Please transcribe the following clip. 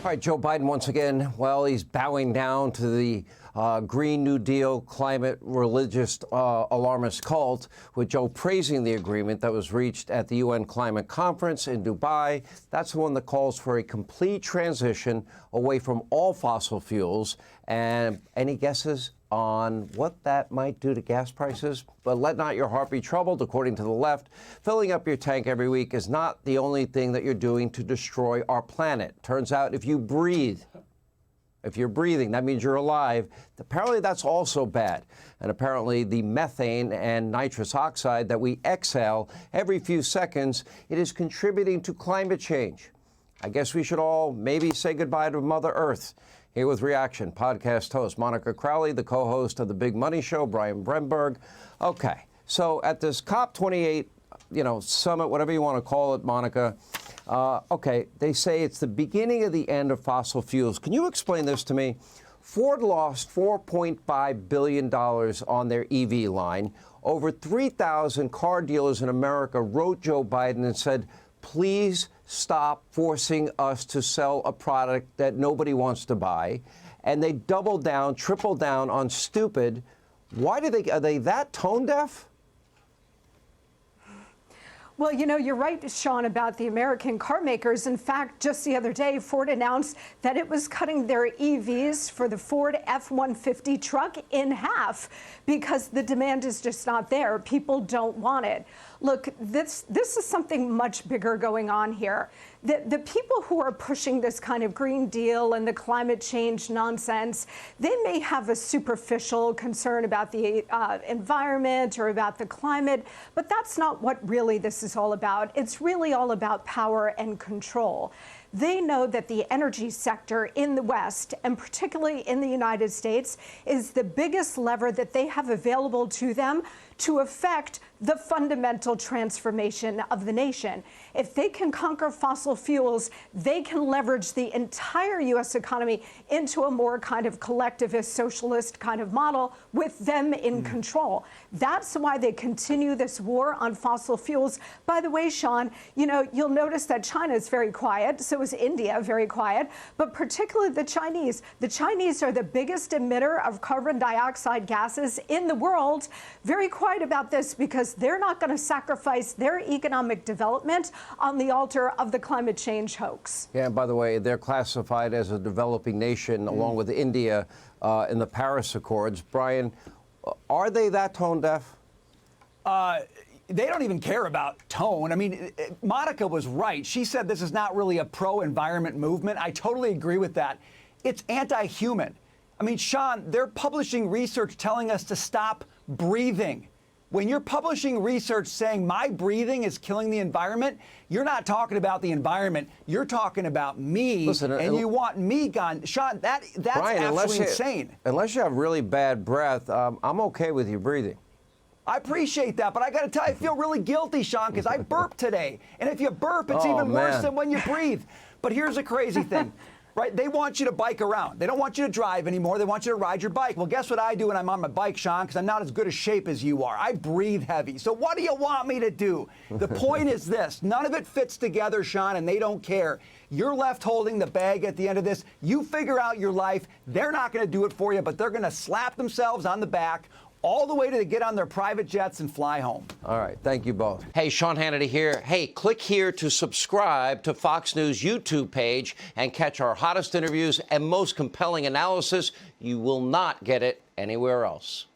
All right, Joe Biden once again, well, he's bowing down to the Green New Deal climate religious alarmist cult, with Joe praising the agreement that was reached at the UN climate conference in Dubai. That's the one that calls for a complete transition away from all fossil fuels. And any guesses on what that might do to gas prices? But let not your heart be troubled. According to the left, filling up your tank every week is not the only thing that you're doing to destroy our planet. Turns out if you breathe, if you're breathing, that means you're alive. Apparently that's also bad. And apparently the methane and nitrous oxide that we exhale every few seconds, it is contributing to climate change. I guess we should all maybe say goodbye to Mother Earth. Here with reaction, podcast host Monica Crowley, the co-host of The Big Money Show, Brian Brenberg. Okay, so at this COP28, summit, whatever you want to call it, Monica, okay, they say it's the beginning of the end of fossil fuels. Can you explain this to me? Ford lost $4.5 billion on their EV line. Over 3,000 car dealers in America wrote Joe Biden and said, please stop forcing us to sell a product that nobody wants to buy. And they doubled down, tripled down on stupid. Why are they that tone deaf? Well, you're right, Sean, about the American car makers. In fact, just the other day, Ford announced that it was cutting their EVs for the Ford F-150 truck in half because the demand is just not there. People don't want it. Look, this is something much bigger going on here. The people who are pushing this kind of Green Deal and the climate change nonsense, they may have a superficial concern about the environment or about the climate, but that's not what really this is all about. It's really all about power and control. They know that the energy sector in the West, and particularly in the United States, is the biggest lever that they have available to them to affect the fundamental transformation of the nation. If they can conquer fossil fuels, they can leverage the entire U.S. economy into a more kind of collectivist, socialist kind of model with them in control. That's why they continue this war on fossil fuels. By the way, Sean, you'll notice that China is very quiet. So is India, very quiet, but particularly the Chinese. The Chinese are the biggest emitter of carbon dioxide gases in the world. Very quiet about this because they're not going to sacrifice their economic development on the altar of the climate change hoax. Yeah, and by the way, they're classified as a developing nation along with India in the Paris Accords. Brian, are they that tone deaf? They don't even care about tone. I mean, Monica was right. She said this is not really a pro-environment movement. I totally agree with that. It's anti-human. I mean, Sean, they're publishing research telling us to stop breathing. When you're publishing research saying my breathing is killing the environment, you're not talking about the environment. You're talking about me. Listen, and you want me gone. Sean, that's Brian, absolutely insane. Unless you have really bad breath, I'm okay with you breathing. I appreciate that, but I got to tell you, I feel really guilty, Sean, because I burped today. And if you burp, it's even worse than when you breathe. But here's the crazy thing. Right? They want you to bike around. They don't want you to drive anymore. They want you to ride your bike. Well, guess what I do when I'm on my bike, Sean? Because I'm not as good a shape as you are. I breathe heavy. So what do you want me to do? The point is this. None of it fits together, Sean, and they don't care. You're left holding the bag at the end of this. You figure out your life. They're not going to do it for you, but they're going to slap themselves on the back all the way to get on their private jets and fly home. All right. Thank you both. Hey, Sean Hannity here. Hey, click here to subscribe to Fox News YouTube page and catch our hottest interviews and most compelling analysis. You will not get it anywhere else.